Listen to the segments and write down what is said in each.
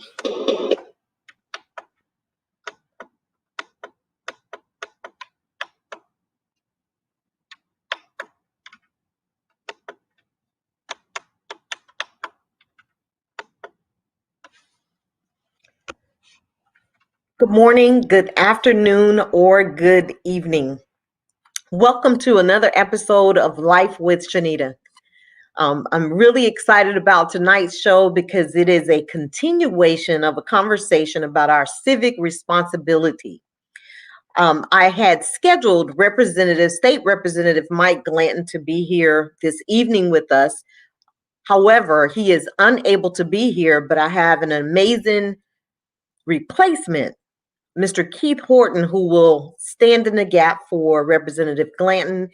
Good morning, good afternoon, or good evening. Welcome to another episode of Life with Shenita. I'm really excited about tonight's show because it is a continuation of a conversation about our civic responsibility. I had scheduled State Representative Mike Glanton to be here this evening with us. However, he is unable to be here, but I have an amazing replacement, Mr. Keith Horton, who will stand in the gap for Representative Glanton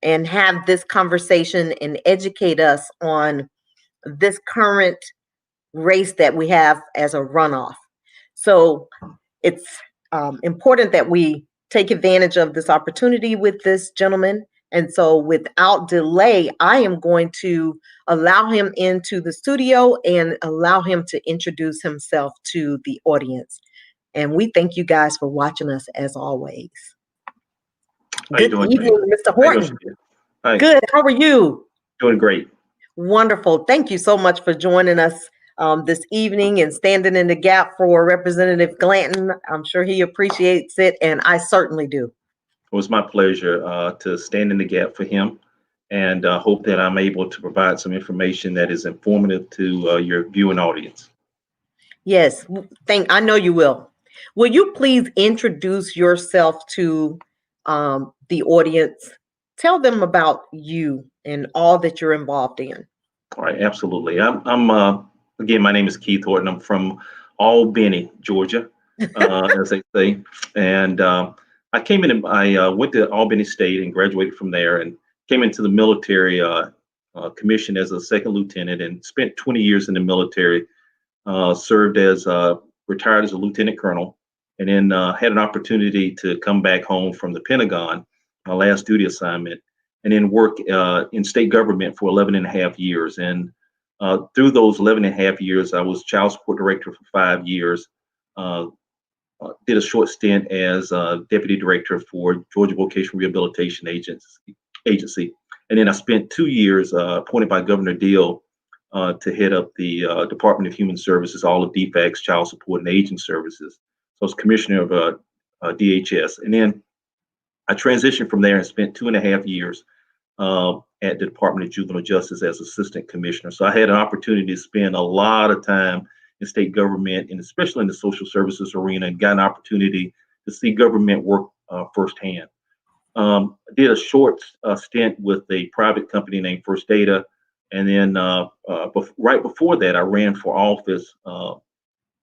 and have this conversation and educate us on this current race that we have as a runoff. So it's important that we take advantage of this opportunity with this gentleman. And so without delay, I am going to allow him into the studio and allow him to introduce himself to the audience. And we thank you guys for watching us as always. Good evening, Mr. Horton. Hi. Good. How are you? Doing great. Wonderful. Thank you so much for joining us this evening and standing in the gap for Representative Glanton. I'm sure he appreciates it, and I certainly do. It was my pleasure to stand in the gap for him, and hope that I'm able to provide some information that is informative to your viewing audience. Yes, I know you will. Will you please introduce yourself to the audience? Tell them about you and all that you're involved in. All right, absolutely. I'm again, my name is Keith Horton. I'm from Albany, Georgia, as they say. And I went to Albany State and graduated from there and came into the military commission as a second lieutenant and spent 20 years in the military, served as retired as a lieutenant colonel, and then had an opportunity to come back home from the Pentagon, my last duty assignment, and then work in state government for 11 and a half years. And through those 11 and a half years, I was child support director for 5 years, did a short stint as deputy director for Georgia Vocational Rehabilitation Agency. And then I spent 2 years appointed by Governor Deal to head up the Department of Human Services, all of DFACS, Child Support and Aging Services. So I was commissioner of DHS. And then I transitioned from there and spent 2.5 years at the Department of Juvenile Justice as assistant commissioner. So I had an opportunity to spend a lot of time in state government, and especially in the social services arena, and got an opportunity to see government work firsthand. I did a short stint with a private company named First Data. And then right before that, I ran for office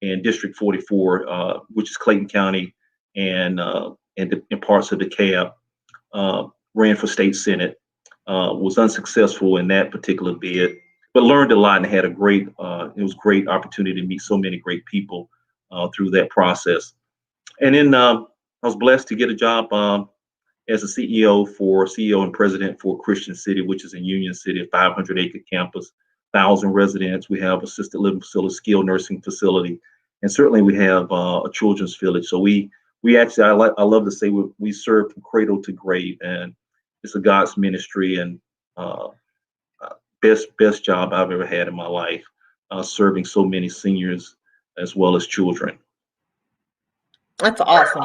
in District 44, which is Clayton County and in parts of DeKalb. Ran for state senate, was unsuccessful in that particular bid, but learned a lot and had it was great opportunity to meet so many great people through that process. And then I was blessed to get a job as a CEO and president for Christian City, which is in Union City, a 500-acre campus, 1,000 residents. We have assisted living facility, skilled nursing facility, and certainly we have a children's village. So we actually, I love to say we serve from cradle to grave, and it's a God's ministry, and best job I've ever had in my life, serving so many seniors as well as children. That's awesome.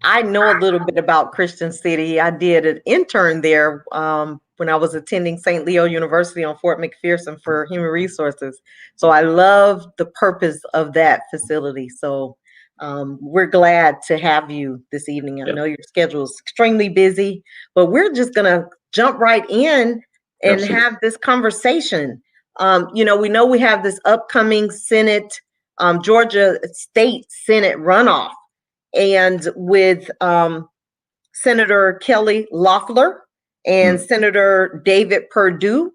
I know a little bit about Christian City. I did an intern there when I was attending St. Leo University on Fort McPherson for human resources. So I love the purpose of that facility. So we're glad to have you this evening. I know your schedule is extremely busy, but we're just going to jump right in and have this conversation. We know we have this upcoming Senate, Georgia State Senate runoff. And with Senator Kelly Loeffler and Senator David Perdue,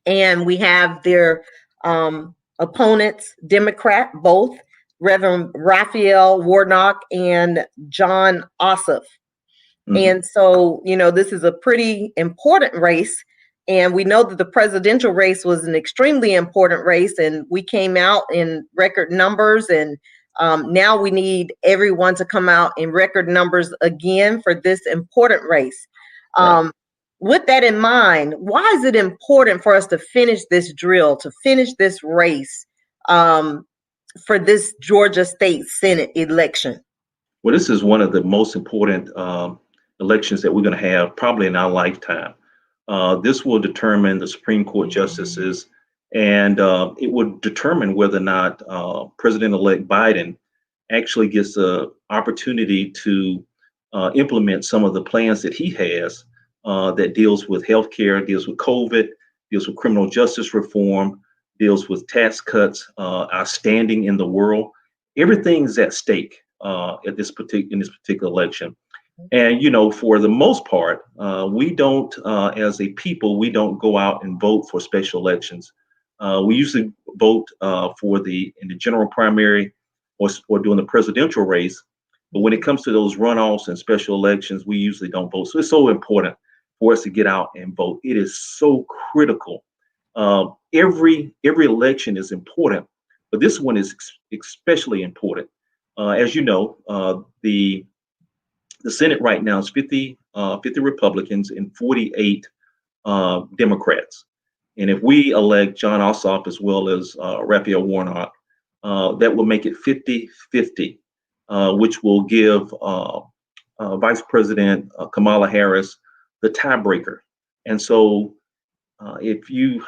and we have their opponents, Democrat, both Reverend Raphael Warnock and John Ossoff. And so, this is a pretty important race. And we know that the presidential race was an extremely important race, and we came out in record numbers. And now we need everyone to come out in record numbers again for this important race. Right. With that in mind, why is it important for us to finish this drill, to finish this race for this Georgia State Senate election? Well, this is one of the most important elections that we're going to have probably in our lifetime. This will determine the Supreme Court justices, and it will determine whether or not President-elect Biden actually gets the opportunity to implement some of the plans that he has that deals with healthcare, deals with COVID, deals with criminal justice reform, deals with tax cuts, our standing in the world. Everything's at stake in this particular election. And for the most part, we don't, as a people, we don't go out and vote for special elections. We usually vote in the general primary or during the presidential race. But when it comes to those runoffs and special elections, we usually don't vote. So it's so important for us to get out and vote. It is so critical. Every election is important, but this one is especially important. As you know, the Senate right now is 50 Republicans and 48 Democrats. And if we elect John Ossoff as well as Raphael Warnock, that will make it 50-50, which will give Vice President Kamala Harris the tiebreaker. And so if you've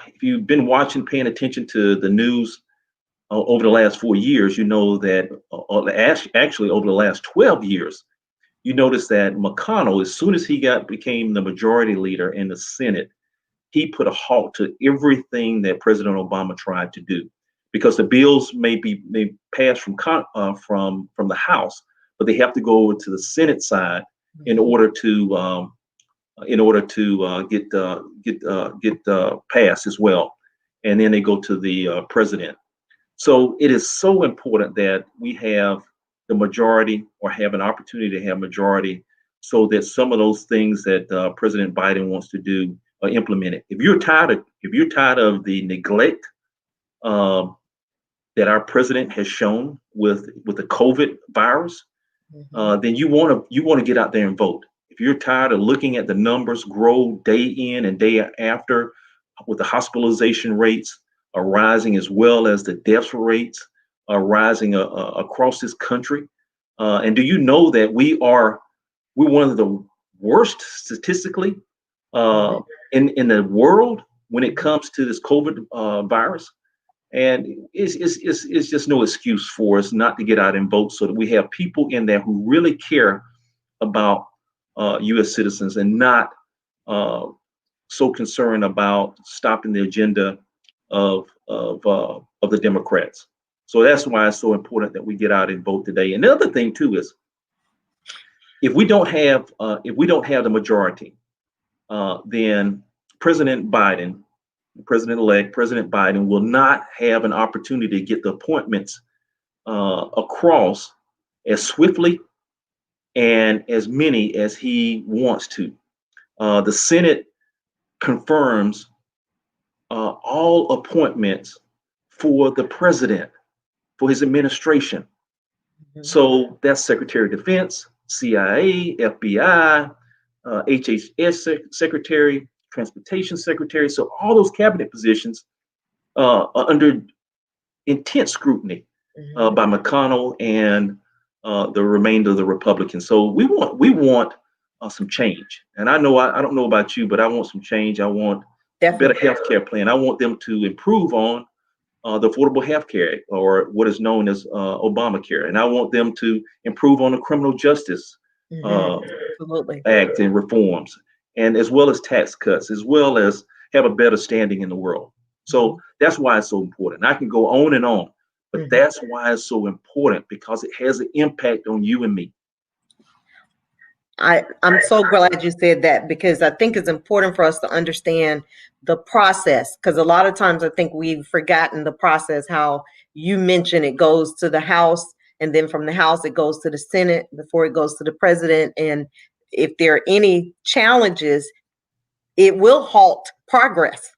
been paying attention to the news over the last 4 years, you know that actually over the last 12 years, you notice that McConnell, as soon as he became the majority leader in the Senate, he put a halt to everything that President Obama tried to do, because the bills may pass from the House, but they have to go over to the Senate side in order to get passed as well, and then they go to the president. So it is so important that we have the majority, or have an opportunity to have majority, so that some of those things that President Biden wants to do are implemented. If you're tired of the neglect that our president has shown with the COVID virus, then you want to get out there and vote. If you're tired of looking at the numbers grow day in and day after, with the hospitalization rates are rising, as well as the death rates are rising across this country. And do you know that we're one of the worst statistically in the world when it comes to this COVID virus? And it's just no excuse for us not to get out and vote, so that we have people in there who really care about U.S. citizens, and not so concerned about stopping the agenda of the Democrats. So that's why it's so important that we get out and vote today. And the other thing too is, if we don't have the majority, then President-elect President Biden will not have an opportunity to get the appointments across as swiftly and as many as he wants to. The Senate confirms all appointments for the president, for his administration. So that's Secretary of Defense, CIA, FBI, HHS Secretary, Transportation Secretary. So all those cabinet positions are under intense scrutiny by McConnell and the remainder of the Republicans. So we want some change. And I don't know about you, but I want some change. I want a better health care plan. I want them to improve on the Affordable Health Care, or what is known as Obamacare. And I want them to improve on the criminal justice act and reforms, and as well as tax cuts, as well as have a better standing in the world. So that's why it's so important. I can go on and on, but that's why it's so important, because it has an impact on you and me. I'm so glad you said that, because I think it's important for us to understand the process, because a lot of times I think we've forgotten the process. How you mentioned, it goes to the House, and then from the House it goes to the Senate before it goes to the president. And if there are any challenges, it will halt progress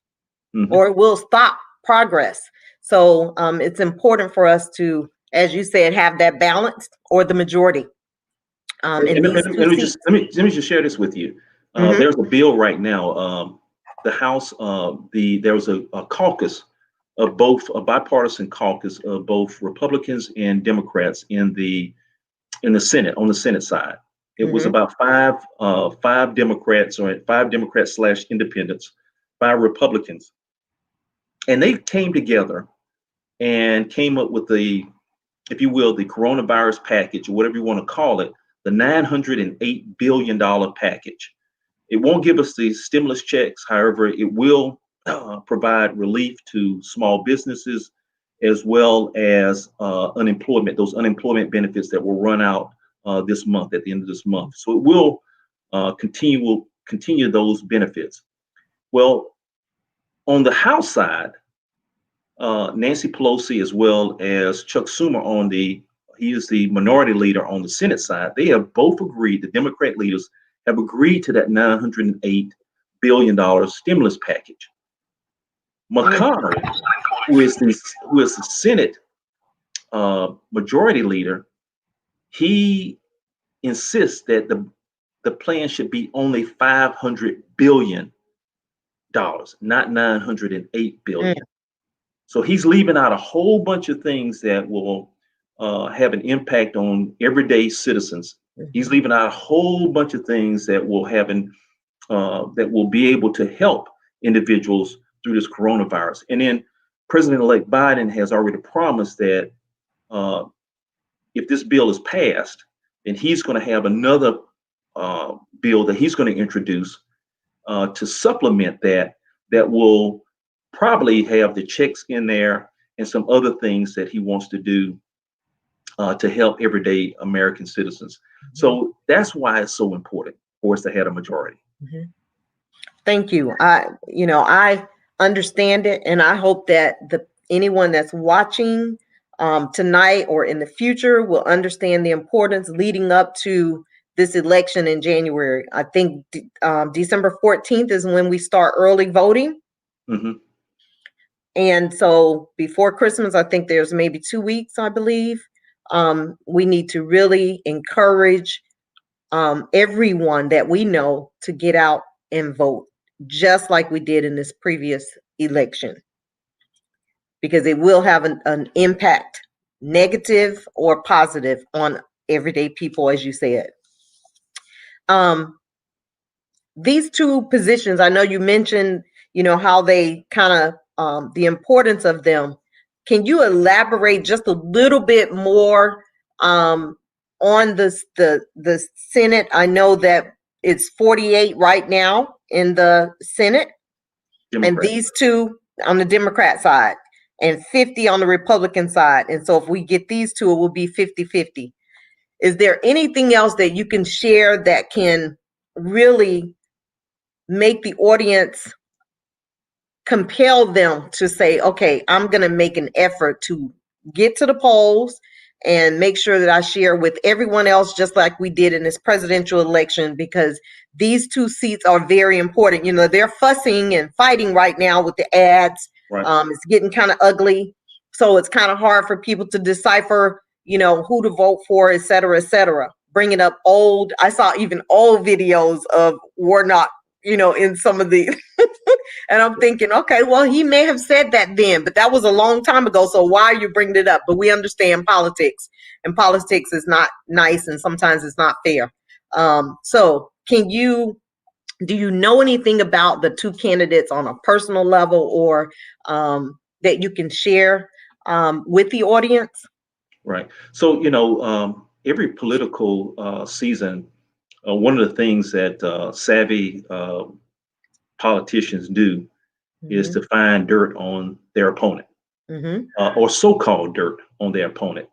Hmm. or it will stop progress. So it's important for us to, as you said, have that balance or the majority in these two Let me seats. just just share this with you. Hmm. There's a bill right now. The House, there was a caucus of both a bipartisan caucus of both Republicans and Democrats in the Senate on the Senate side. It was Hmm. about five Democrats or five Democrats slash independents, five Republicans, and they came together and came up with the, if you will, the coronavirus package or whatever you want to call it, the $908 billion package. It won't give us the stimulus checks. However, it will provide relief to small businesses as well as unemployment, those unemployment benefits that will run out this month, at the end of this month. So it will continue those benefits. Well, on the House side, Nancy Pelosi as well as Chuck Schumer he is the minority leader on the Senate side. They have both agreed, the Democrat leaders have agreed to that $908 billion stimulus package. McConnell, who is the Senate majority leader, he insists that the plan should be only $500 billion, not 908 billion. So he's leaving out a whole bunch of things that will have an impact on everyday citizens. He's Hmm. leaving out a whole bunch of things that that will be able to help individuals through this coronavirus. And then President-elect Biden has already promised that uh, if this bill is passed, then he's going to have another bill that he's going to introduce to supplement that will probably have the checks in there and some other things that he wants to do to help everyday American citizens. So that's why it's so important for us to have a majority. Hmm. Thank you. I understand it, and I hope that the anyone that's watching tonight or in the future will understand the importance leading up to this election in January. I think December 14th is when we start early voting, Hmm. and so before Christmas, I think there's maybe 2 weeks, I believe. We need to really encourage everyone that we know to get out and vote, just like we did in this previous election, because it will have an impact, negative or positive, on everyday people, as you said. Um, these two positions, I know you mentioned, how they kind of, the importance of them. Can you elaborate just a little bit more um, on the Senate? I know that it's 48 right now in the Senate, and Democrat. these two on the Democrat side, and 50 on the Republican side. And so if we get these two, it will be 50-50. Is there anything else that you can share that can really make the audience, compel them to say, okay, I'm going to make an effort to get to the polls and make sure that I share with everyone else, just like we did in this presidential election, because these two seats are very important. They're fussing and fighting right now with the ads. Right. It's getting kind of ugly. So it's kind of hard for people to decipher, who to vote for, et cetera, et cetera. Bringing up I saw even old videos of Warnock, in some of the and I'm thinking, okay, well, he may have said that then, but that was a long time ago. So why are you bringing it up? But we understand politics, and politics is not nice, and sometimes it's not fair. So do you know anything about the two candidates on a personal level, or that you can share with the audience? Right. So, every political season, one of the things that savvy politicians do is Hmm. to find dirt on their opponent, Hmm. or so-called dirt on their opponent.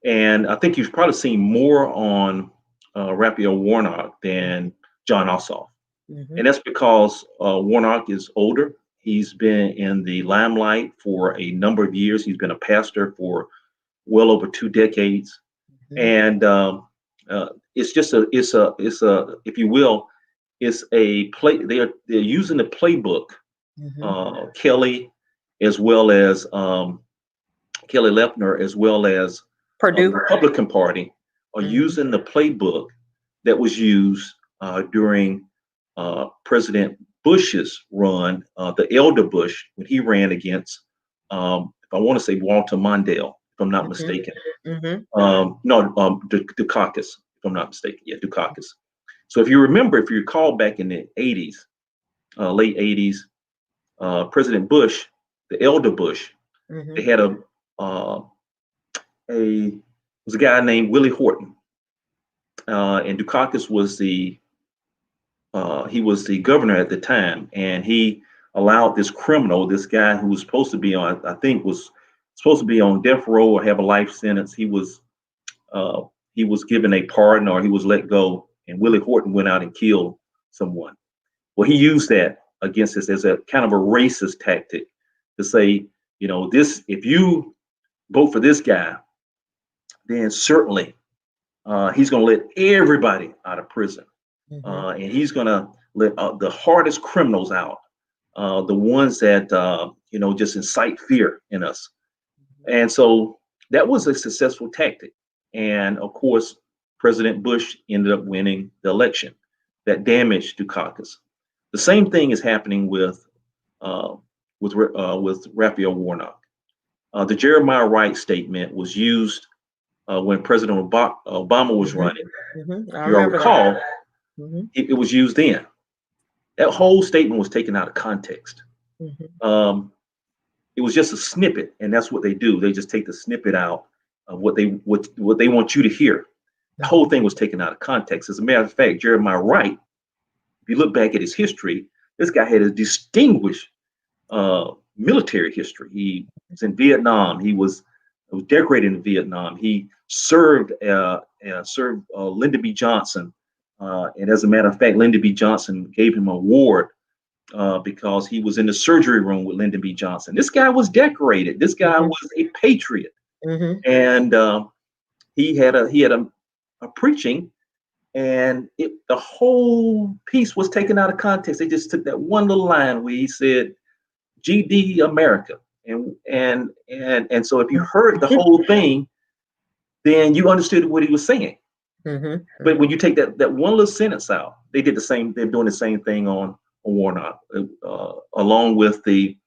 And I think you've probably seen more on Raphael Warnock than John Ossoff. Hmm. And that's because Warnock is older. He's been in the limelight for a number of years. He's been a pastor for well over 2 decades. Hmm. And it's just if you will, It's a play. They're using the playbook. Hmm. Kelly, as well as Kelly Leffner, as well as the Purdue. Republican Party, are Hmm. using the playbook that was used during President Bush's run, the elder Bush, when he ran against, if I want to say Walter Mondale, if I'm not Hmm. mistaken. Hmm. No, Dukakis, if I'm not mistaken. Yeah, Dukakis. So if you remember, if you recall back in the 80s, late 80s, President Bush, the elder Bush, they Hmm. had uh, a was a guy named Willie Horton, and Dukakis was the governor at the time, and he allowed this criminal, this guy who was supposed to be on, I think was supposed to be on death row or have a life sentence. Uh, he was given a pardon or he was let go, and Willie Horton went out and killed someone. Well, he used that against us as a kind of a racist tactic to say, this if you vote for this guy, then certainly he's going to let everybody out of prison, Hmm. and he's going to let the hardest criminals out, the ones that just incite fear in us. And so that was a successful tactic. And of course, President Bush ended up winning the election. That damaged Dukakis. The same thing is happening uh, with Raphael Warnock. The Jeremiah Wright statement was used when President Obama was Hmm. running. Hmm. I If you all remember that. recall, Hmm. it was used then. That whole statement was taken out of context. Hmm. Um, it was just a snippet, and that's what they do. They just take the snippet out of what they want you to hear. The whole Hmm. thing was taken out of context. As a matter of fact, Jeremiah Wright, if you look back at his history, this guy had a distinguished military history. He was in Vietnam. He was decorated in Vietnam. He served Lyndon B. Johnson, and as a matter of fact, Lyndon B. Johnson gave him an award because he was in the surgery room with Lyndon B. Johnson. This guy was decorated. This guy Hmm. was a patriot, Hmm. and he had a preaching, and the whole piece was taken out of context. They just took that one little line where he said "GD America," and so if you heard the whole thing, then you understood what he was saying. Hmm. But when you take that one little sentence out, they did the same. They're doing the same thing on Warnock, along with the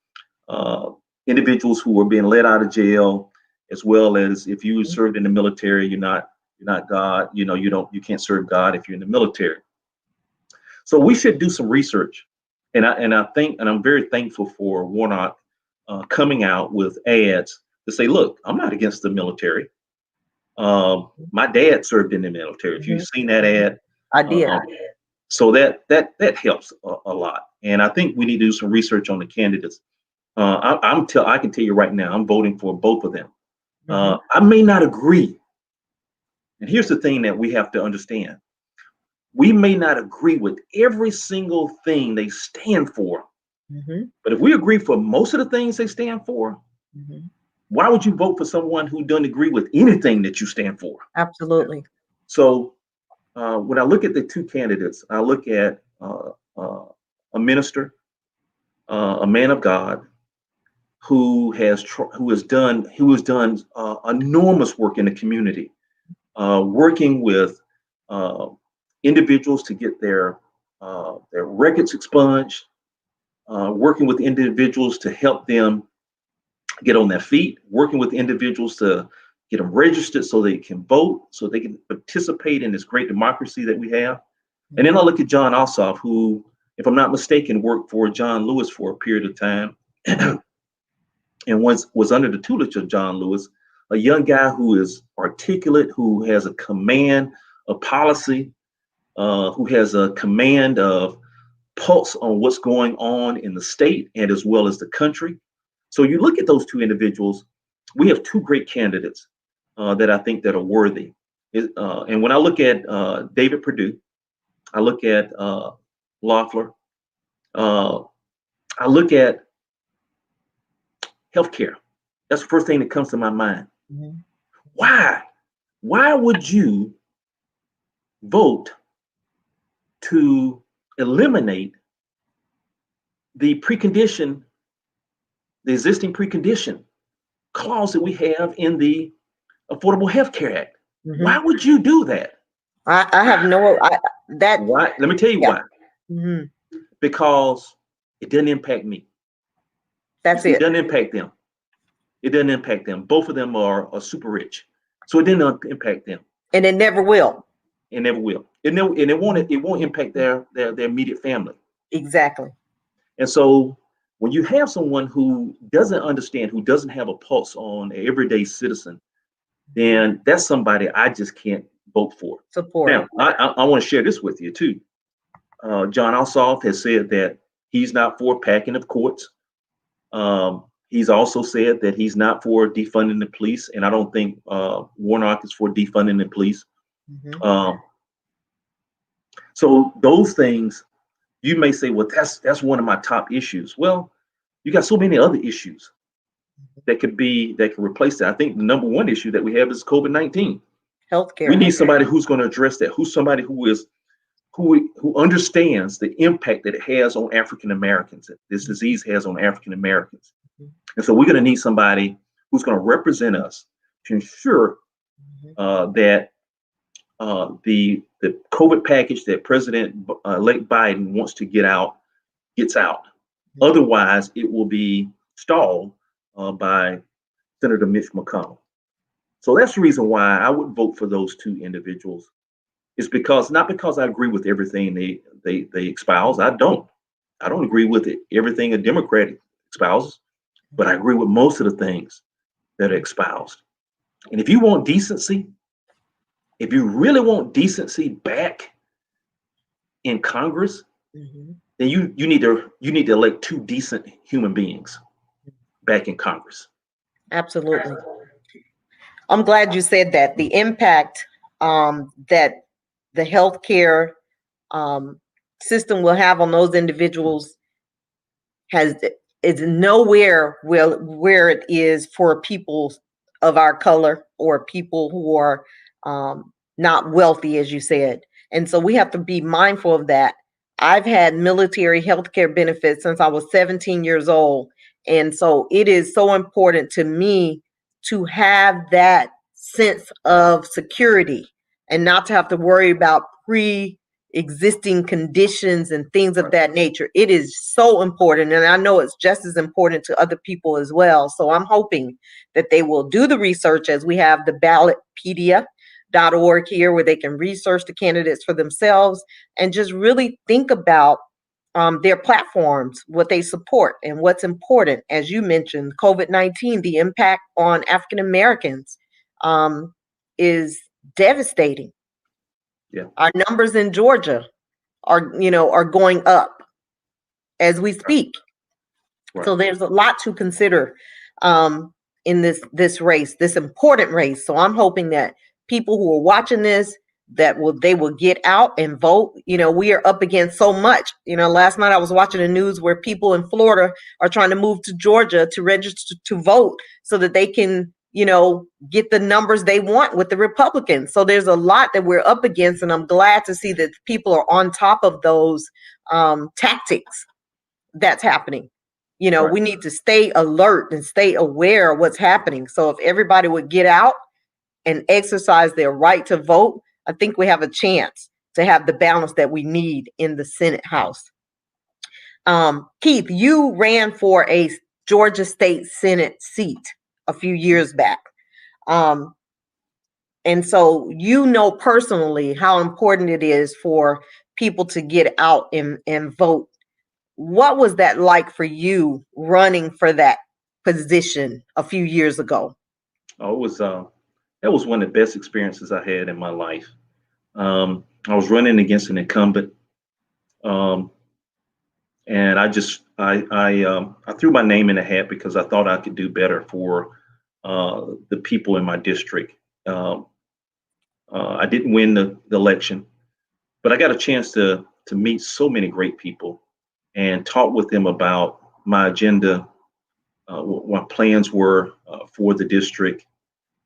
uh, individuals who were being let out of jail, as well as if you served in the military, you're not God. You can't serve God if you're in the military. So we should do some research, and I think, and I'm very thankful for Warnock coming out with ads to say, look, I'm not against the military. My dad served in the military. If you've Hmm. seen that ad, I did. um, so that helps a lot. And I think we need to do some research on the candidates. I can tell you right now, I'm voting for both of them. Hmm. I may not agree, and here's the thing that we have to understand: we may not agree with every single thing they stand for, Hmm. but if we agree for most of the things they stand for, Hmm. why would you vote for someone who doesn't agree with anything that you stand for? Absolutely. So when I look at the two candidates, I look at a minister, a man of God, who has done enormous work in the community, working with uh, individuals to get their records expunged, working with individuals to help them get on their feet, working with individuals to get them registered so they can vote, so they can participate in this great democracy that we have. And then I Hmm. look at John Ossoff, who, if I'm not mistaken, worked for John Lewis for a period of time and was under the tutelage of John Lewis, a young guy who is articulate, who has a command of policy, who has a command of pulse on what's going on in the state and as well as the country. So you look at those two individuals, we have two great candidates that I think that are worthy. And when I look at David Perdue, I look at Loeffler, uh, I look at healthcare. That's the first thing that comes to my mind. Hmm. Why? Why would you vote to eliminate the precondition, the existing precondition clause that we have in the Affordable Health Care Act. Why Hmm. would you do that? I have no that. Why? Let me tell you Yeah. why. Hmm. Because it doesn't impact me. You That's see, it it. doesn't impact them. It doesn't impact them. Both of them are super rich, so it didn't impact them, And it never will. and never will. It won't impact their immediate family. Exactly. And so when you have someone who doesn't understand, who doesn't have a pulse on an everyday citizen, then that's somebody I just can't vote for. Support. Now, I want to share this with you too. John Ossoff has said that he's not for packing of courts. He's also said that he's not for defunding the police, and I don't think Warnock is for defunding the police. Hmm. Um, so those things, you may say, well, that's one of my top issues. Well, you got so many other issues that can replace that. I think the number one issue that we have is COVID-19. We Healthcare. need somebody who's going to address that. Who's somebody who understands the impact that it has on African Americans, that this disease has on African Americans. And so we're going to need somebody who's going to represent us to ensure that the COVID package that President-elect Biden wants to get out gets out. Otherwise, it will be stalled by Senator Mitch McConnell. So that's the reason why I would vote for those two individuals. Is because not because I agree with everything they espouse. I don't agree with everything a Democrat espouses, but I agree with most of the things that are espoused. And if you want decency, if you really want decency back in Congress, Hmm. then you need to elect two decent human beings back in Congress. Absolutely. I'm glad you said that. The impact that the healthcare um, system will have on those individuals has is nowhere where it is for people of our color or people who are not wealthy, as you said. And so we have to be mindful of that. I've had military health care benefits since I was 17 years old. And so it is so important to me to have that sense of security and not to have to worry about existing conditions and things of Right. that nature. It is so important. And I know it's just as important to other people as well. So I'm hoping that they will do the research as we have the ballotpedia.org here where they can research the candidates for themselves and just really think about their platforms, what they support, and what's important. As you mentioned, COVID-19, the impact on African Americans is devastating. Yeah. Our numbers in Georgia are going up as we Right. speak. Right. So there's a lot to consider um, in this race, this important race. So I'm hoping that people who are watching this they will get out and vote. We are up against so much. Last night I was watching the news where people in Florida are trying to move to Georgia to register to vote so that they can get the numbers they want with the Republicans. So there's a lot that we're up against, and I'm glad to see that people are on top of those tactics that's happening. Right. We need to stay alert and stay aware of what's happening. So if everybody would get out and exercise their right to vote, I think we have a chance to have the balance that we need in the Senate House. Keith, you ran for a Georgia State Senate seat a few years back. Um, and so personally how important it is for people to get out and vote. What was that like for you running for that position a few years ago? Oh, that was one of the best experiences I had in my life. I was running against an incumbent, um, and I threw my name in the hat because I thought I could do better for the people in my district. Um, I didn't win the election, but I got a chance to meet so many great people and talk with them about my agenda, what my plans were for the district.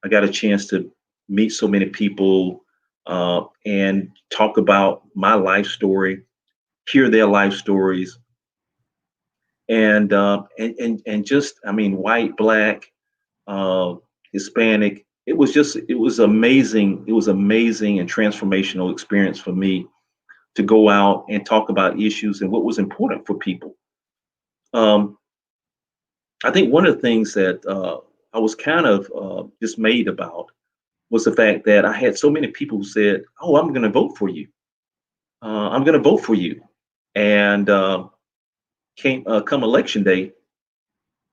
I got a chance to meet so many people and talk about my life story, hear their life stories, and just, I mean, white, black, uh, Hispanic. It was amazing. It was amazing and transformational experience for me to go out and talk about issues and what was important for people. Um, I think one of the things that I was kind of dismayed about was the fact that I had so many people who said, "Oh, I'm going to vote for you. I'm going to vote for you." And came come election day,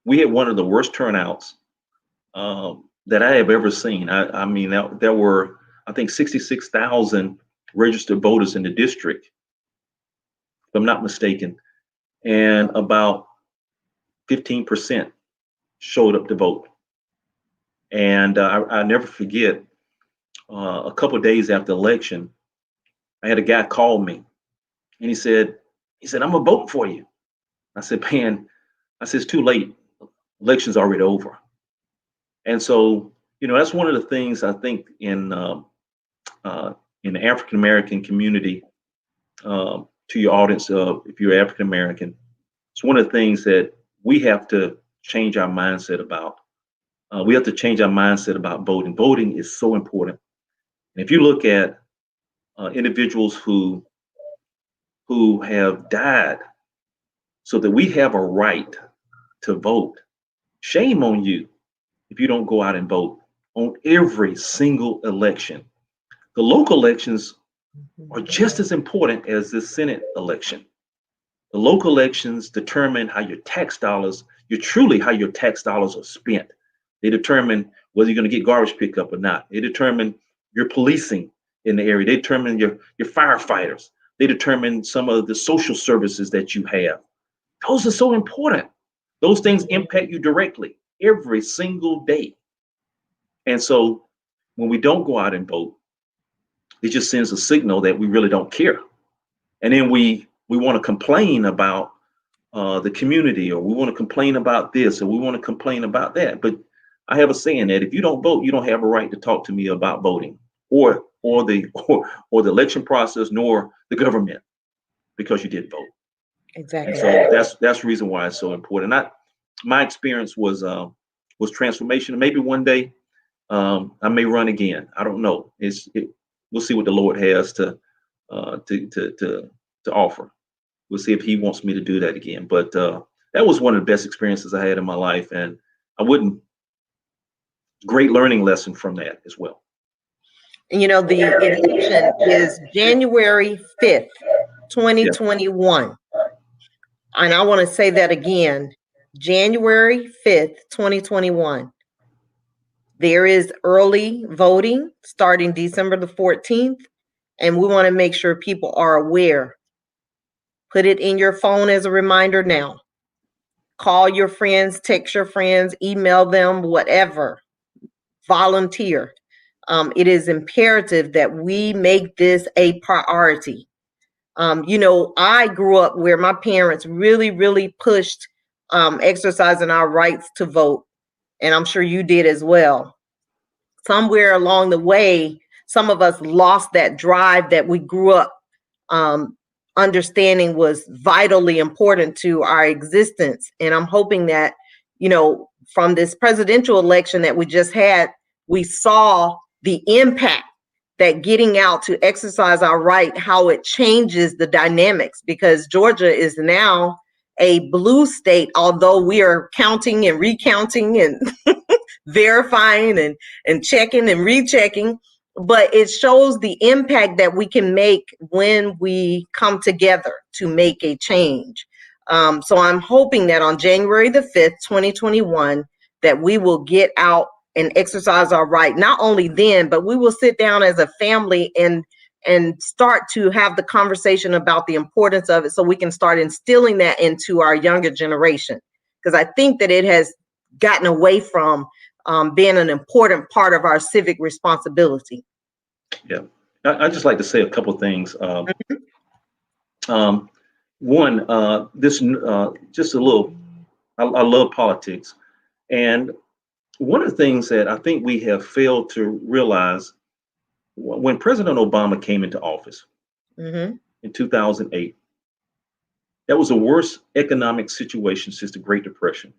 we had one of the worst turnouts that I have ever seen. I mean, there were, I think, 66,000 registered voters in the district, if I'm not mistaken, and about 15% showed up to vote. And I never forget, a couple of days after election, I had a guy call me, and he said, "I'm gonna vote for you." I said, "Man," I said, "it's too late. Election's already over." And so, that's one of the things I think uh, in the African American community, to your audience, if you're African American, it's one of the things that we have to change our mindset about. We have to change our mindset about voting. Voting is so important. And if you look at individuals who have died so that we have a right to vote, shame on you if you don't go out and vote on every single election. The local elections are just as important as the Senate election. The local elections determine how your tax dollars are spent. They determine whether you're going to get garbage pickup or not. They determine your policing in the area. They determine your firefighters. They determine some of the social services that you have. Those are so important. Those things impact you directly every single day. And so when we don't go out and vote, it just sends a signal that we really don't care. And then we want to complain about the community, or we want to complain about this, or we want to complain about that. But I have a saying that if you don't vote, you don't have a right to talk to me about voting, or the election process, nor the government, because you did vote. And Exactly. so that's the reason why it's so important. My experience was transformation. Maybe one day I may run again. I don't know. We'll see what the Lord has to offer. We'll see if He wants me to do that again. But that was one of the best experiences I had in my life, and I wouldn't. Great learning lesson from that as well. The election is January 5th, Yeah. 2021. And I want to say that again, January 5th, 2021. There is early voting starting December the 14th, and we want to make sure people are aware. Put it in your phone as a reminder now. Call your friends, text your friends, email them, whatever. Volunteer. It is imperative that we make this a priority. I grew up where my parents really, really pushed exercising our rights to vote, and I'm sure you did as well. Somewhere along the way, some of us lost that drive that we grew up um, understanding was vitally important to our existence. And I'm hoping that, from this presidential election that we just had, we saw the impact that getting out to exercise our right, how it changes the dynamics, because Georgia is now a blue state, although we are counting and recounting and verifying and checking and rechecking, but it shows the impact that we can make when we come together to make a change. So I'm hoping that on January the 5th, 2021, that we will get out and exercise our right. Not only then, but we will sit down as a family and start to have the conversation about the importance of it, so we can start instilling that into our younger generation. Because I think that it has gotten away from being an important part of our civic responsibility. Yeah. I just like to say a couple of things. Um, One, this just a little. I love politics, and one of the things that I think we have failed to realize, when President Obama came into office Mm-hmm. in 2008, That was the worst economic situation since the Great Depression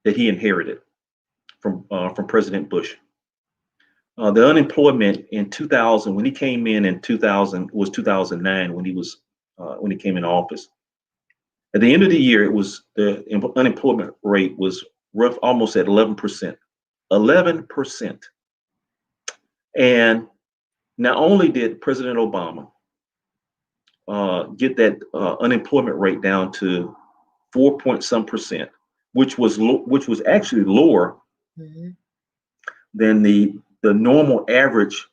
that he inherited from President Bush. The unemployment in 2000, when he came in 2000, was 2009 when he came in office. At the end of the year, it was the unemployment rate was rough, almost at 11%. 11%. And not only did President Obama get that unemployment rate down to 4 point some percent, which was actually lower Mm-hmm. than the normal average,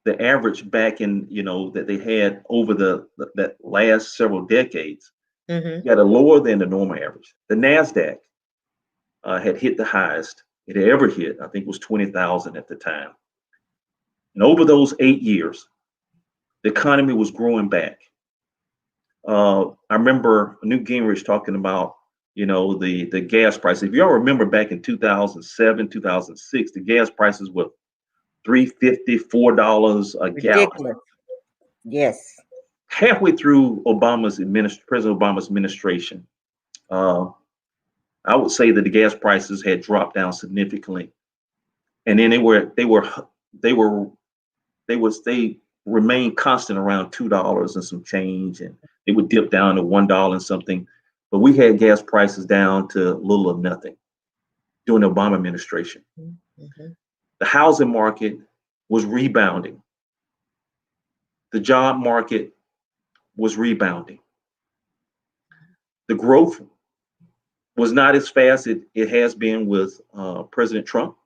the average back in that they had over that last several decades. Mm-hmm. Got a lower than the normal average. The Nasdaq had hit the highest it had ever hit. I think it was 20,000 at the time. And over those 8 years, the economy was growing back. I remember Newt Gingrich talking about, the gas price. If y'all remember back in 2007, 2006, the gas prices were $3.50, $4 a gallon. Ridiculous. Yes. Halfway through President Obama's administration, uh, I would say that the gas prices had dropped down significantly, and then they were they remained constant around $2 and some change, and they would dip down to $1 and something. But we had gas prices down to little or nothing during the Obama administration. Mm-hmm. The housing market was rebounding. The job market was rebounding. The growth was not as fast as it has been with President Trump,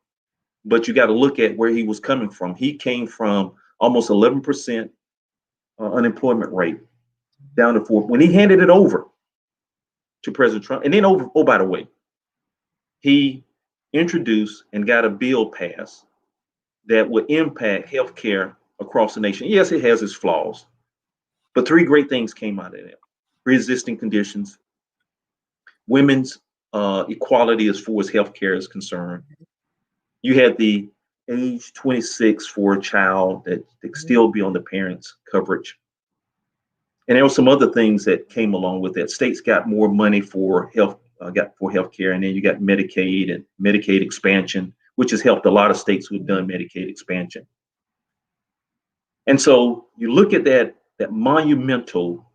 but you got to look at where he was coming from. He came from almost 11% unemployment rate down to 4 when he handed it over to President Trump. And then oh, by the way, he introduced and got a bill passed that would impact healthcare across the nation. Yes, it has its flaws, but three great things came out of it: pre-existing conditions, women's equality as far as healthcare is concerned. You had the age 26 for a child that could still be on the parents' coverage. And there were some other things that came along with that. States got more money for healthcare, and then you got Medicaid and Medicaid expansion, which has helped a lot of states who've done Medicaid expansion. And so you look at that monumental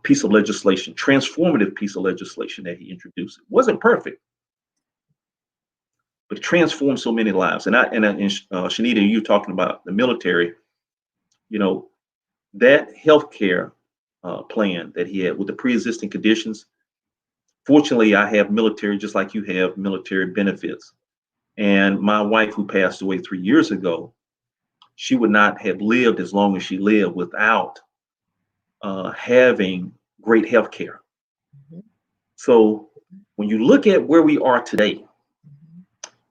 piece of legislation, transformative piece of legislation that he introduced. It wasn't perfect, but it transformed so many lives. And Shenita, you talking about the military, that healthcare plan that he had with the pre-existing conditions. Fortunately, I have military, just like you have military benefits. And my wife, who passed away 3 years ago, she would not have lived as long as she lived without having great health care. Mm-hmm. So when you look at where we are today,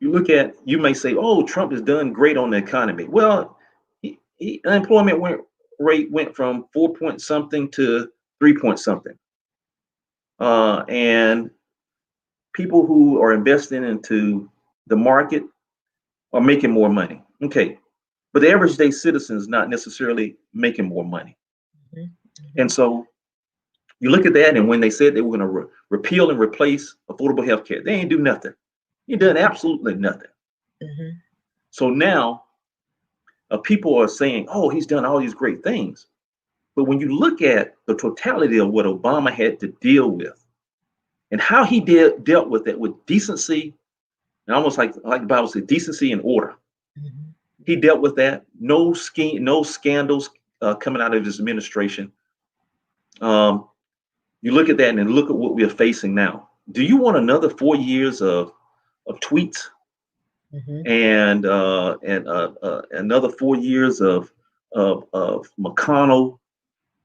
you may say, oh, Trump has done great on the economy. Well, unemployment rate went from 4 point something to 3 point something. And people who are investing into the market are making more money. Okay. But the average day citizen is not necessarily making more money. Mm-hmm. And so you look at that, and when they said they were going to repeal and replace affordable health care, they ain't do nothing. He done absolutely nothing. Mm-hmm. So now people are saying, oh, he's done all these great things. But when you look at the totality of what Obama had to deal with and how he dealt with it with decency, and almost like the Bible says, decency and order. Mm-hmm. He dealt with that. No scandals coming out of his administration. You look at that and then look at what we are facing now. Do you want another 4 years of tweets Mm-hmm. and another 4 years of McConnell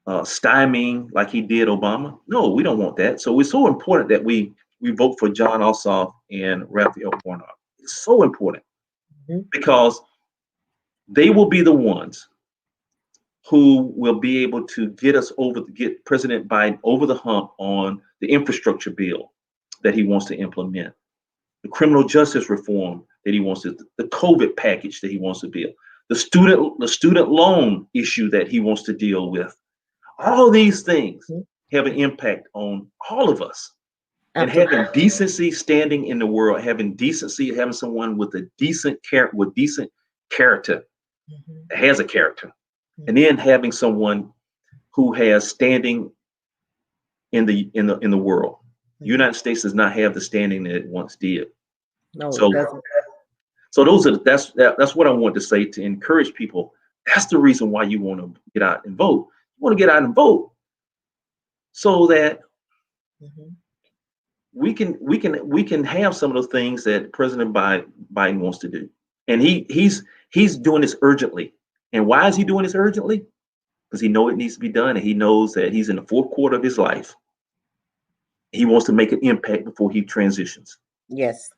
stymieing like he did Obama? No, we don't want that. So it's so important that we vote for John Ossoff and Raphael Warnock. It's so important because they will be the ones who will be able to get President Biden over the hump on the infrastructure bill that he wants to implement, the criminal justice reform that he wants to, the COVID package that he wants to build, the student loan issue that he wants to deal with. All these things. have an impact on all of us. And Absolutely. having decency standing in the world, having decency, having someone with a decent character, with decent character, Mhm, has a character, and mhm. then having someone who has standing in the world. Mhm. United States does not have the standing that it once did. No, it So doesn't. that's what I want to say to encourage people. That's the reason why you want to get out and vote. You want to get out and vote so that Mhm. we can have some of the things that President Biden wants to do. And he's doing this urgently. And why is he doing this urgently? Because he knows it needs to be done, and he knows that he's in the fourth quarter of his life. He wants to make an impact before he transitions. Yes,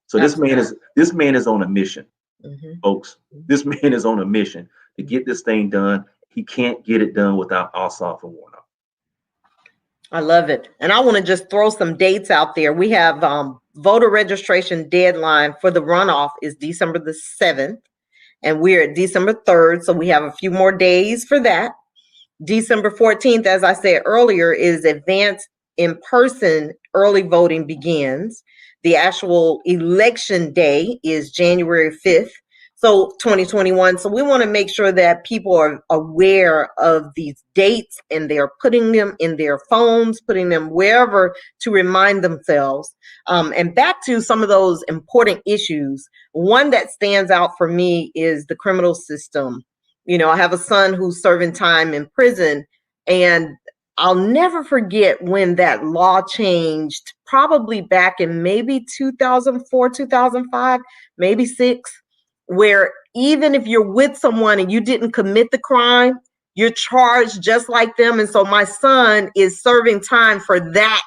So absolutely. this man is on a mission, Mhm. folks. This man is on a mission to get Mhm. this thing done. He can't get it done without Ossoff and Warnock. I love it. And I want to just throw some dates out there. We have voter registration deadline for the runoff is December the 7th, and we're at December 3rd. So we have a few more days for that. December 14th, as I said earlier, is advanced in-person early voting begins. The actual election day is January 5th, so 2021. So we want to make sure that people are aware of these dates and they're putting them in their phones, putting them wherever to remind themselves. And back to some of those important issues, one that stands out for me is the criminal system. I have a son who's serving time in prison, and I'll never forget when that law changed, probably back in maybe 2004, 2005, maybe six, where even if you're with someone and you didn't commit the crime, you're charged just like them. And so my son is serving time for that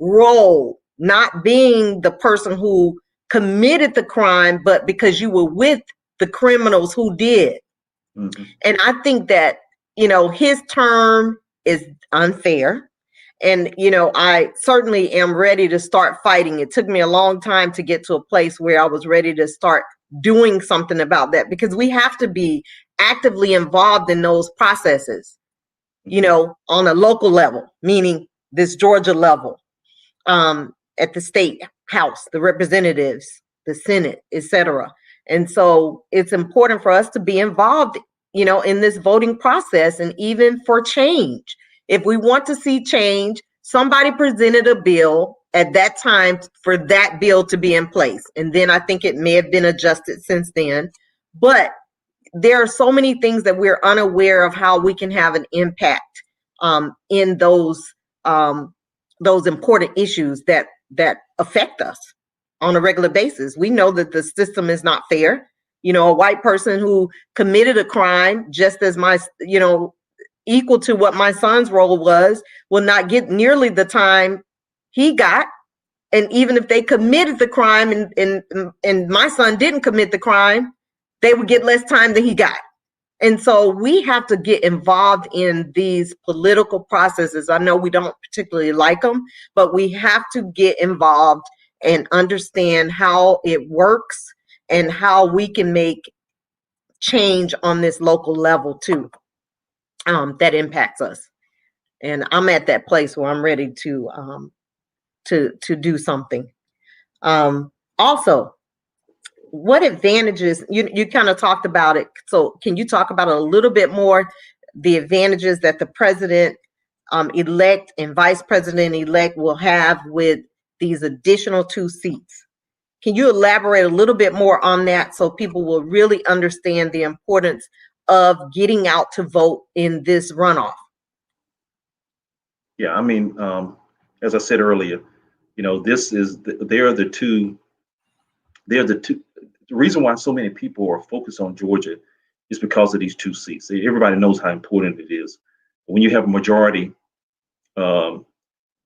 role, not being the person who committed the crime, but because you were with the criminals who did. Mhm. And I think that, his term is unfair. And, I certainly am ready to start fighting. It took me a long time to get to a place where I was ready to start doing something about that because we have to be actively involved in those processes, Mhm. on a local level, meaning this Georgia level, at the state house, the representatives, the Senate, etc. And so it's important for us to be involved, in this voting process and even for change. If we want to see change, somebody presented a bill at that time for that bill to be in place. And then I think it may have been adjusted since then. But there are so many things that we're unaware of how we can have an impact in those important issues that affect us on a regular basis. We know that the system is not fair. A white person who committed a crime just as equal to what my son's role was will not get nearly the time he got. And even if they committed the crime and my son didn't commit the crime, they would get less time than he got. And so we have to get involved in these political processes. I know we don't particularly like them, but we have to get involved and understand how it works and how we can make change on this local level too, that impacts us. And I'm at that place where I'm ready to do something. Also, what advantages you kind of talked about it, so can you talk about it a little bit more, the advantages that the president elect and vice president elect will have with these additional two seats? Can you elaborate a little bit more on that so people will really understand the importance of getting out to vote in this runoff? Yeah, I mean, as I said earlier, they're the two. They're the two. The reason why so many people are focused on Georgia is because of these two seats. Everybody knows how important it is. When you have a majority, um,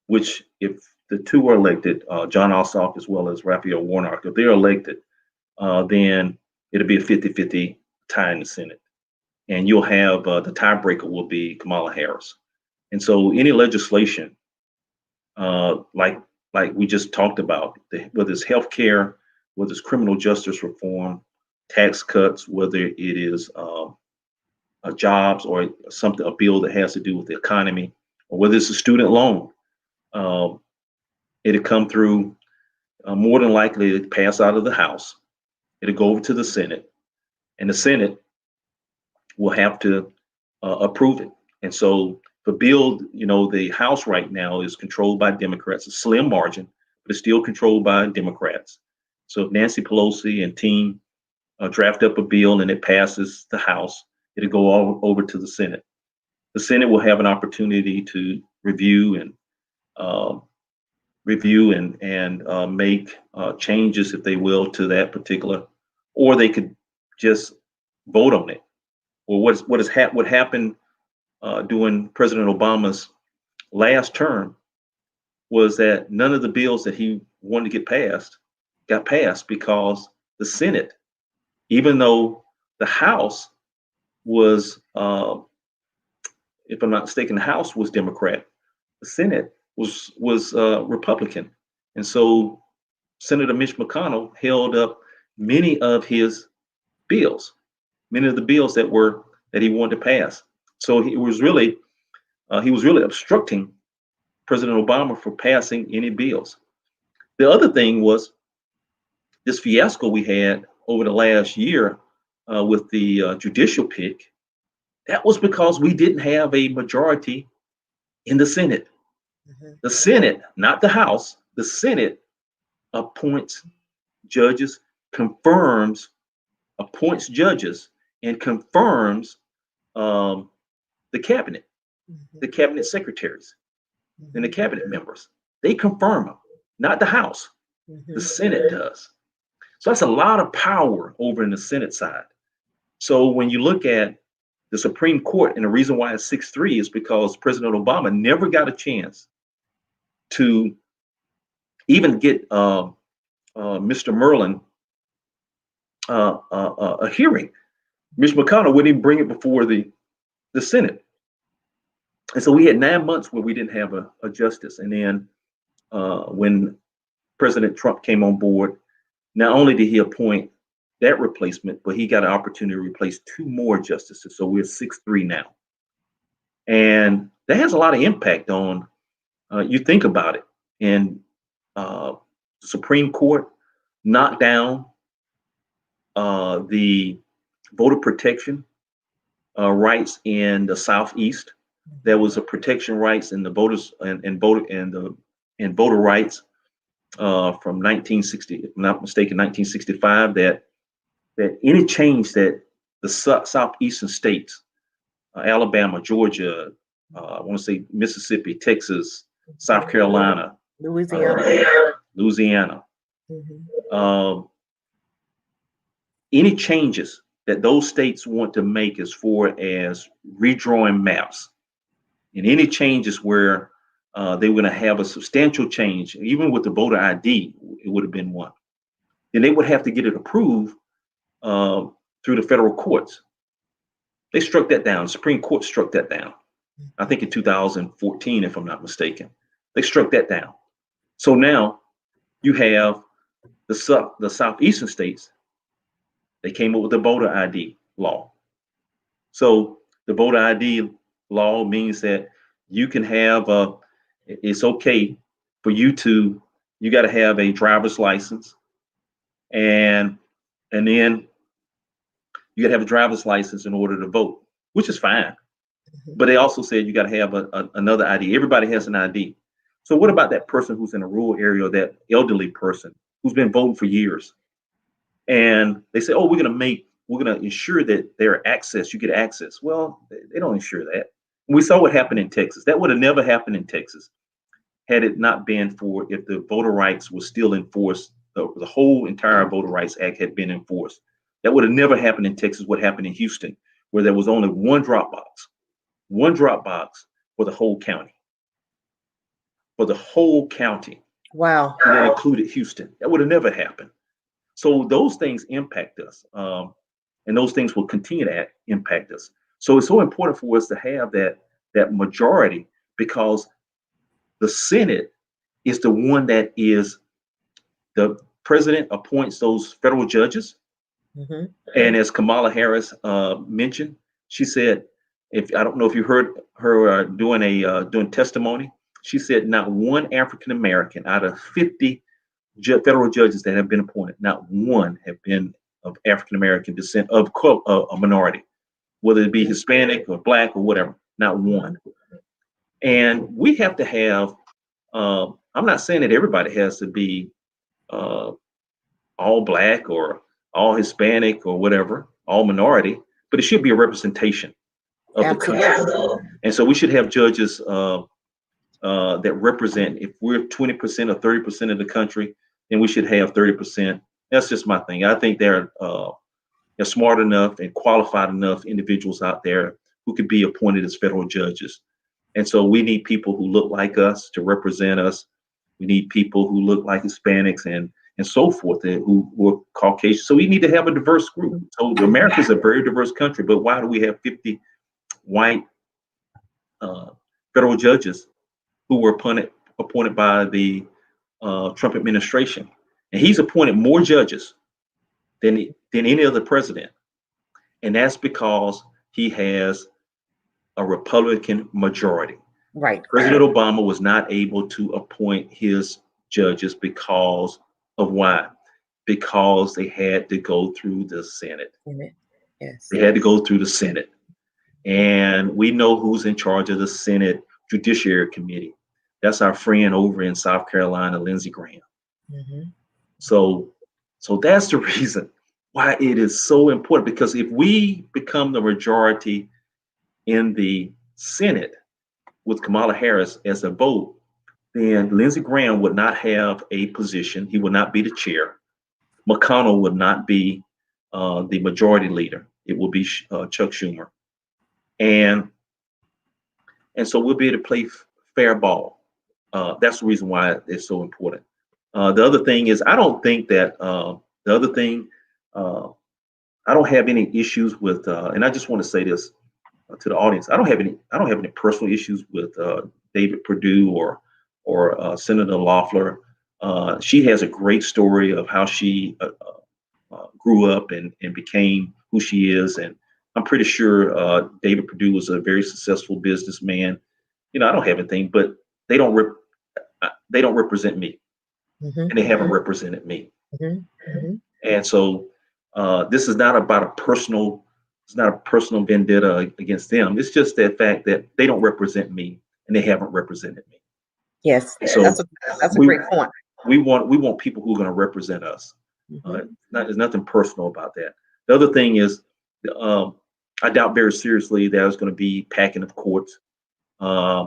which if the two are elected, John Ossoff as well as Raphael Warnock, if they're elected, then it'll be a 50-50 tie in the Senate. And you'll have the tiebreaker will be Kamala Harris. And so any legislation, like we just talked about, whether it's healthcare, whether it's criminal justice reform, tax cuts, whether it is jobs or something, a bill that has to do with the economy, or whether it's a student loan, uh, it'll come through. More than likely, it pass out of the House. It'll go over to the Senate, and the Senate will have to approve it. And so the bill, the House right now is controlled by Democrats, a slim margin, but it's still controlled by Democrats. So if Nancy Pelosi and team draft up a bill and it passes the House, it'll go all over to the Senate. The Senate will have an opportunity to uh, review and make changes, if they will, to that particular, or they could just vote on it. Or what happened during President Obama's last term was that none of the bills that he wanted to get passed got passed because the Senate, even though the House was, if I'm not mistaken, the House was Democrat, the Senate was Republican, and so Senator Mitch McConnell held up many of his bills, many of the bills that he wanted to pass. So he was really obstructing President Obama from passing any bills. The other thing was this fiasco we had over the last year with the judicial pick. That was because we didn't have a majority in the Senate. Mhm. The Senate, not the House, the Senate appoints judges, confirms, appoints judges, and confirms um, the cabinet, Mhm. the cabinet secretaries, and the Mhm. cabinet members. They confirm them, not the House. The Mhm. Senate does. So that's a lot of power over in the Senate side. So when you look at the Supreme Court, and the reason why it's 6-3 is because President Obama never got a chance to even get Mr. Merlin a hearing. Mitch McConnell wouldn't even bring it before the Senate. And so we had 9 months where we didn't have a justice. And then when President Trump came on board, not only did he appoint that replacement, but he got an opportunity to replace two more justices. So we're 6-3 now. And that has a lot of impact on, you think about it. And the Supreme Court knocked down the voter protection rights in the Southeast. There was a protection rights in the voters and voter rights from 1960, if I'm not mistaken, 1965. That any change that the southeastern states, Alabama, Georgia, I want to say Mississippi, Texas, South Mhm. Carolina, Louisiana. uh, Louisiana, Mhm. um, any changes that those states want to make as far as redrawing maps, and any changes where they were going to have a substantial change, even with the voter ID, it would have been one. Then they would have to get it approved uh, through the federal courts. They struck that down. The Supreme Court struck that down. I think in 2014, if I'm not mistaken, they struck that down. So now you have the southeastern states. They came up with the voter ID law. So the voter ID law means that you can have it's okay for you got to have a driver's license, and then you got to have a driver's license in order to vote, which is fine. Mhm. But they also said you got to have another ID. Everybody has an ID. So what about that person who's in a rural area, or that elderly person who's been voting for years? And they say, oh, we're gonna ensure that their access, you get access. Well, they don't ensure that. We saw what happened in Texas. That would have never happened in Texas had it not been for, if the voter rights was still enforced, the whole entire Voter Rights Act had been enforced. That would have never happened in Texas. What happened in Houston, where there was only one drop box for the whole county, for the whole county, Wow. and that included Houston. That would have never happened. So those things impact us, and those things will continue to impact us. So it's so important for us to have that majority, because the Senate is the one that is, the president appoints those federal judges. Mhm. And as Kamala Harris mentioned, she said If I don't know if you heard her doing testimony, she said not one African American out of 50 federal judges that have been appointed, not one have been of African American descent, of quote a minority, whether it be Hispanic or black or whatever, not one. And we have to have. I'm not saying that everybody has to be uh, all black or all Hispanic or whatever, all minority, but it should be a representation of the country. Absolutely. And so we should have judges that represent. If we're 20% or 30% of the country, then we should have 30%. That's just my thing. I think they're smart enough and qualified enough individuals out there who could be appointed as federal judges. And so we need people who look like us to represent us. We need people who look like Hispanics and so forth, who are Caucasian. So we need to have a diverse group. So America is a very diverse country, but why do we have 50 white uh, federal judges who were appointed by the Trump administration? And he's appointed more judges than any other president, and that's because he has a Republican majority. Right. President Obama was not able to appoint his judges because of why? Because they had to go through the Senate. Yes. They had to go through the Senate. And we know who's in charge of the Senate Judiciary Committee. That's our friend over in South Carolina, Lindsey Graham. Mm-hmm. So, so that's the reason why it is so important. Because if we become the majority in the Senate with Kamala Harris as a vote, then Lindsey Graham would not have a position. He would not be the chair. McConnell would not be the majority leader. It will be Chuck Schumer, and so we'll be able to play fair ball. That's the reason why it's so important. The other thing is, I don't think that the other thing. I don't have any issues with, and I just want to say this to the audience. I don't have any personal issues with David Perdue or Senator Loeffler. She has a great story of how she grew up and became who she is, and I'm pretty sure David Perdue was a very successful businessman. I don't have anything, but they don't they don't represent me, Mm-hmm. and they haven't represented me. Mm-hmm. And so this is not about a personal. It's not a personal vendetta against them. It's just the fact that they don't represent me and they haven't represented me. Yes, So that's a we great point. we want people who are going to represent us. Mm-hmm. There's nothing personal about that. The other thing is, um, I doubt very seriously there's going to be packing of courts. Uh,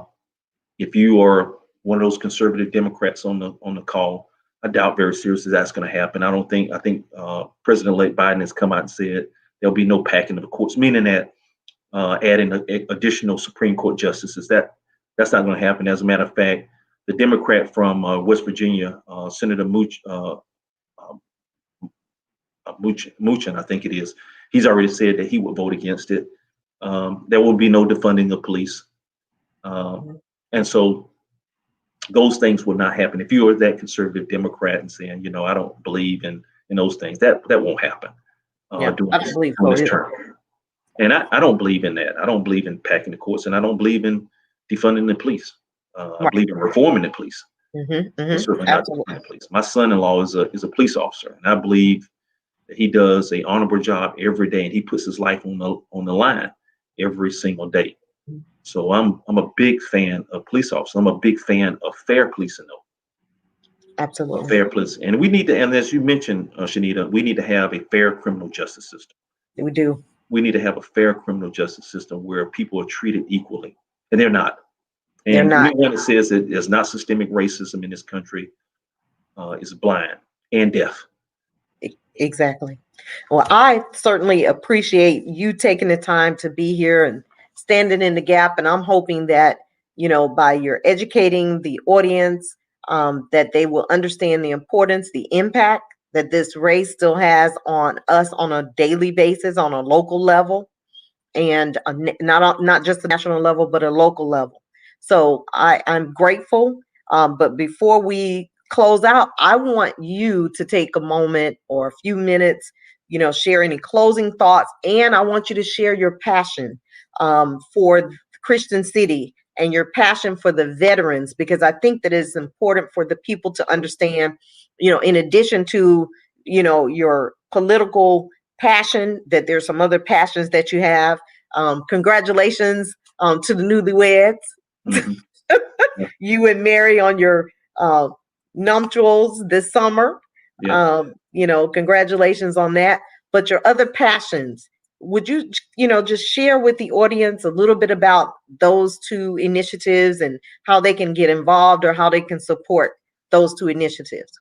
if you are one of those conservative Democrats on the call, I doubt very seriously that's going to happen. I don't think. I think President-elect Biden has come out and said there'll be no packing of the courts, meaning that adding additional Supreme Court justices. That's not going to happen. As a matter of fact, the Democrat from West Virginia, Senator Muchin, I think it is, he's already said that he would vote against it. There will be no defunding of police. And so those things will not happen. If you are that conservative Democrat and saying, I don't believe in those things, that won't happen during, I believe during so. this term. And I don't believe in that. I don't believe in packing the courts, and I don't believe in defunding the police. I Right. believe in reforming the police, Mm-hmm. but Mm-hmm. certainly not Absolutely. defunding the police. My son-in-law is a police officer, and I believe that he does a honorable job every day, and he puts his life on the line every single day. So I'm a big fan of police officers. I'm a big fan of fair policing, though. Absolutely. Fair policing, and we need to. And as you mentioned, Shenita, we need to have a fair criminal justice system. We do. We need to have a fair criminal justice system where people are treated equally, and they're not. They're And not. anyone that says that there's not systemic racism in this country is blind and deaf. Exactly. Well, I certainly appreciate you taking the time to be here and standing in the gap. And I'm hoping that, by your educating the audience, that they will understand the importance, the impact that this race still has on us on a daily basis, on a local level, and not just a national level, but a local level. So I'm grateful. But before we close out, I want you to take a moment or a few minutes, share any closing thoughts, and I want you to share your passion for Christian City and your passion for the veterans, because I think that it's important for the people to understand, in addition to, your political passion, that there's some other passions that you have. Congratulations to the newlyweds. Hmm. Yeah. You and Mary on your uh, nuptials this summer. Yeah. Congratulations on that. But your other passions, would you, just share with the audience a little bit about those two initiatives and how they can get involved or how they can support those two initiatives?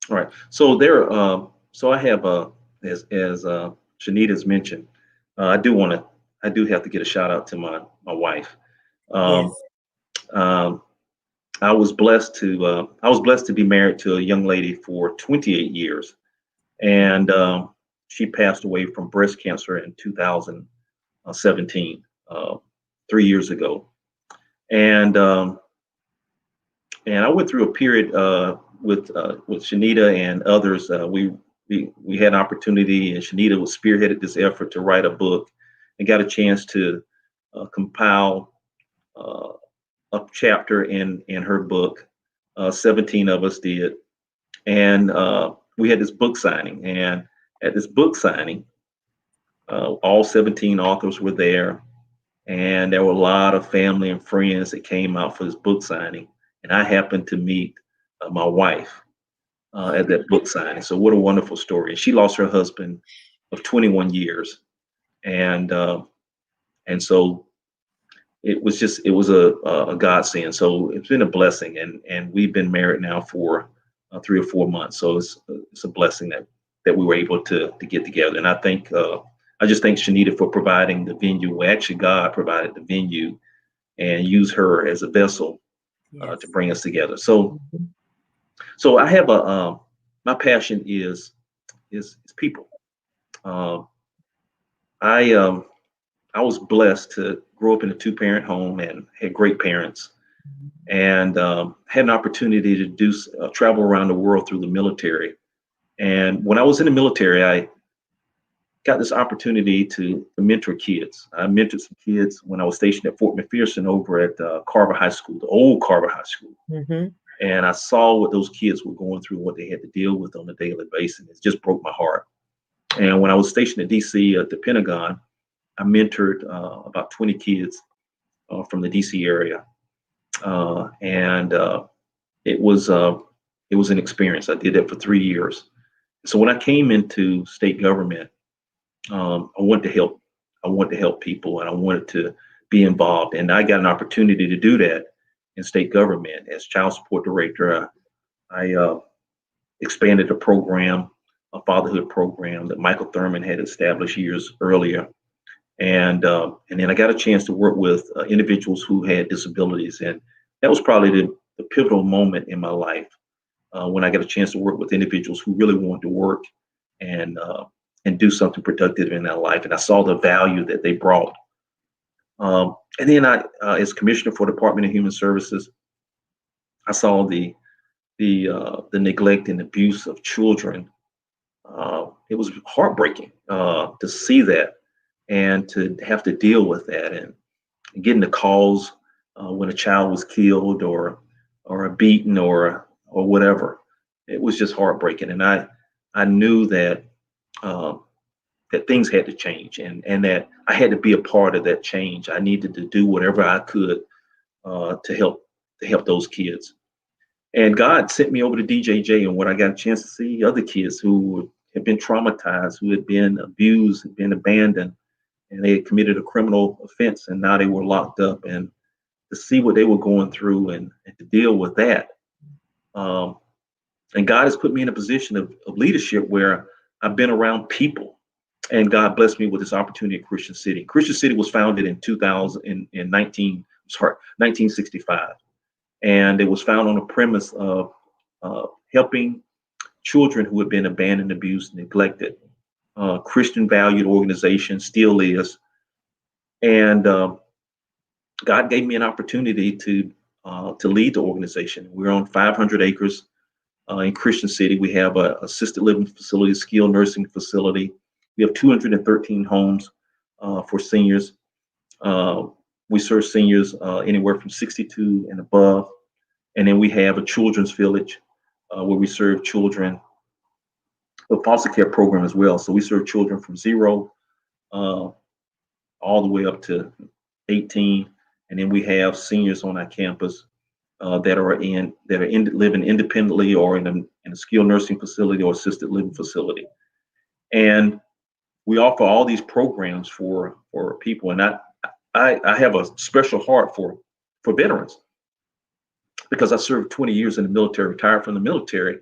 All right. So there. So I have as Shanita's mentioned, I do want to. I do have to get a shout out to my wife. Yes. Um, um, I was blessed to be married to a young lady for 28 years, and she passed away from breast cancer in 2017, 3 years ago. And and I went through a period with Shenita and others. We had an opportunity, and Shenita was spearheaded this effort to write a book, and got a chance to compile uh, a chapter in her book. 17 of us did, and we had this book signing. And at this book signing, all 17 authors were there, and there were a lot of family and friends that came out for this book signing. And I happened to meet my wife at that book signing. So what a wonderful story! And she lost her husband of 21 years, and so it was a godsend. So it's been a blessing, and we've been married now for 3 or 4 months. So it's a blessing that we were able to get together. And I just thank Shanita for providing the venue. Well, actually, God provided the venue and used her as a vessel to Yes. bring us together. So I have a my passion is people. Um, I I was blessed to grow up in a two-parent home and had great parents, and had an opportunity to travel around the world through the military. And when I was in the military, I got this opportunity to mentor kids. I mentored some kids when I was stationed at Fort McPherson over at Carver High School, the old Carver High School. Mm-hmm. And I saw what those kids were going through, what they had to deal with on a daily basis. It just broke my heart. And when I was stationed at DC at the Pentagon, I mentored about 20 kids from the DC area. And it was an experience. I did that for 3 years. So when I came into state government, I wanted to help. I wanted to help people, and I wanted to be involved. And I got an opportunity to do that in state government as child support director. I expanded a program, a fatherhood program that Michael Thurman had established years earlier. And then I got a chance to work with individuals who had disabilities, and that was probably the pivotal moment in my life when I got a chance to work with individuals who really wanted to work and uh, and do something productive in their life, and I saw the value that they brought. And then as commissioner for Department of Human Services, I saw the neglect and abuse of children. It was heartbreaking to see that and to have to deal with that and getting the calls when a child was killed or beaten or whatever. It was just heartbreaking, and I knew um, that things had to change, and that I had to be a part of that change. I needed to do whatever I could to help those kids. And God sent me over to DJJ, and when I got a chance to see other kids who had been traumatized, who had been abused, had been abandoned, and they had committed a criminal offense, and now they were locked up, and to see what they were going through and to deal with that. Um, and God has put me in a position of leadership where I've been around people, and God blessed me with this opportunity at Christian City. Christian City was founded in 2000 in 1965, and it was found on a premise of helping children who had been abandoned, abused, neglected. Christian valued organization, still is, and God gave me an opportunity to lead the organization. We're on 500 acres in Christian City. We have a assisted living facility, skilled nursing facility. We have 213 homes for seniors. Uh, we serve seniors anywhere from 62 and above. And then we have a children's village where we serve children, a foster care program as well. So we serve children from 0 uh, all the way up to 18. And then we have seniors on our campus living independently or in a skilled nursing facility or assisted living facility. And we offer all these programs for people. And I have a special heart for veterans because I served 20 years in the military, retired from the military.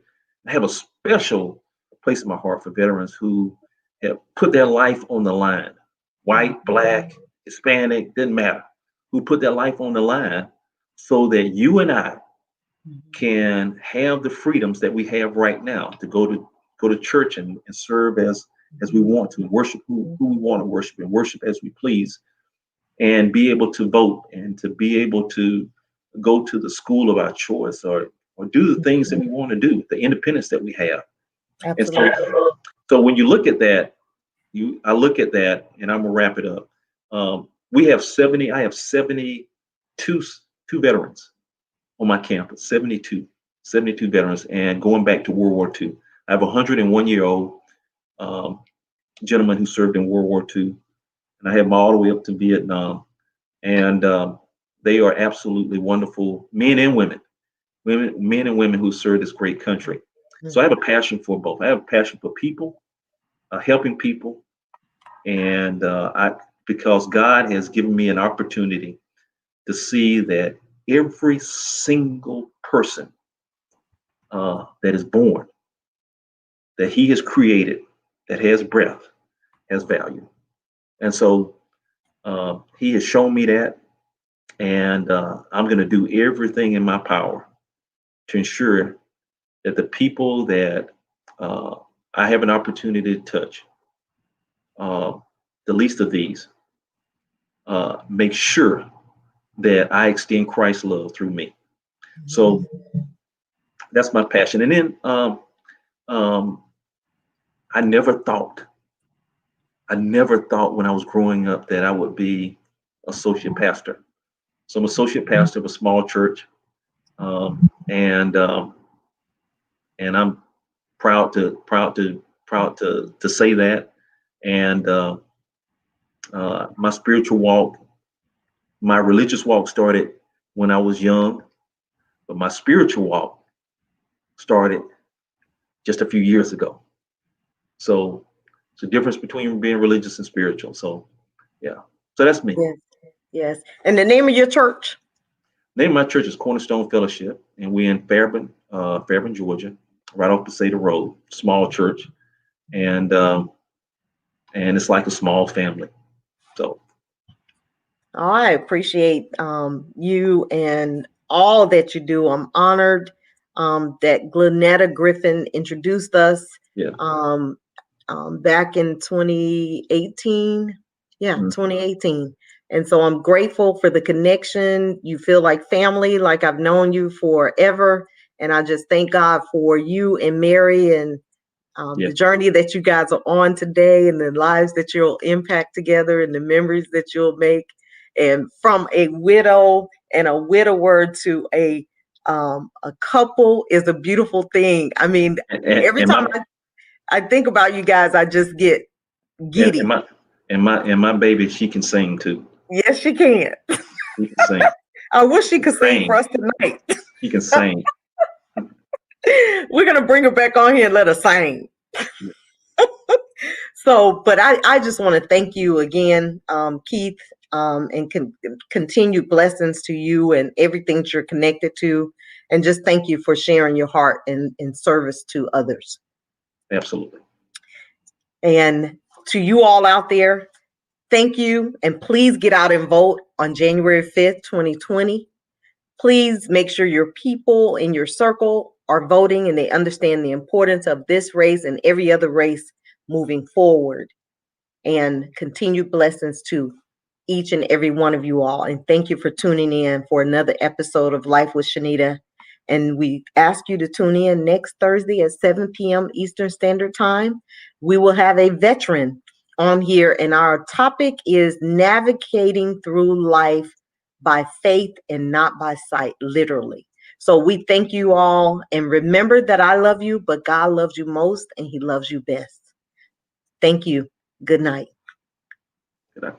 I have a special place in my heart for veterans who have put their life on the line. White, black, Hispanic, didn't matter. Who put their life on the line so that you and I can have the freedoms that we have right now to go to church and serve as we want to, worship who we want to worship and worship as we please, and be able to vote and to be able to go to the school of our choice or do the things that we want to do, the independence that we have. Absolutely. And so when you look at that, I look at that, and I'm gonna wrap it up. We have 70. I have 72 veterans on my campus. 72 veterans, and going back to World War II. I have a 101-year-old gentleman who served in World War II, and I have them all the way up to Vietnam. And they are absolutely wonderful men and men and women who serve this great country. So I have a passion for both. I have a passion for people, helping people, and because God has given me an opportunity to see that every single person that is born, that He has created, that has breath, has value. And so He has shown me that, and I'm going to do everything in my power to ensure that the people that I have an opportunity to touch, the least of these, make sure that I extend Christ's love through me. So that's my passion. And then I never thought when I was growing up that I would be associate pastor. So I'm associate pastor of a small church, and I'm proud to say that. And my spiritual walk, my religious walk started when I was young, but my spiritual walk started just a few years ago. So it's a difference between being religious and spiritual. So yeah, so that's me. Yes. Yes. And the name of your church? Name of my church is Cornerstone Fellowship, and we're in Fairburn, Georgia, right off Pasada Road. Small church, and it's like a small family. So I appreciate you and all that you do. I'm honored that Glenetta Griffin introduced us yeah, back in 2018. Yeah, Mhm. 2018. And so I'm grateful for the connection. You feel like family, like I've known you forever. And I just thank God for you and Mary and Yeah, the journey that you guys are on today and the lives that you'll impact together and the memories that you'll make. And from a widow and a widower to a couple is a beautiful thing. I mean, every and time my I think about you guys, I just get and giddy. my baby, she can sing too. Yes, she can. She can sing. I wish she She can could sing for sing. us tonight. She can sing. We're gonna bring her back on here and let her sing. So, but I just want to thank you again, Keith, and continued blessings to you and everything that you're connected to. And just thank you for sharing your heart in service to others. Absolutely. And to you all out there, thank you. And please get out and vote on January 5th, 2020. Please make sure your people in your circle are voting and they understand the importance of this race and every other race moving forward. And continued blessings to each and every one of you all. And thank you for tuning in for another episode of Life with Shenita. And we ask you to tune in next Thursday at 7 p.m. Eastern Standard Time. We will have a veteran on here, and our topic is navigating through life by faith and not by sight, literally. So we thank you all, and remember that I love you, but God loves you most, and He loves you best. Thank you. Good night. You know.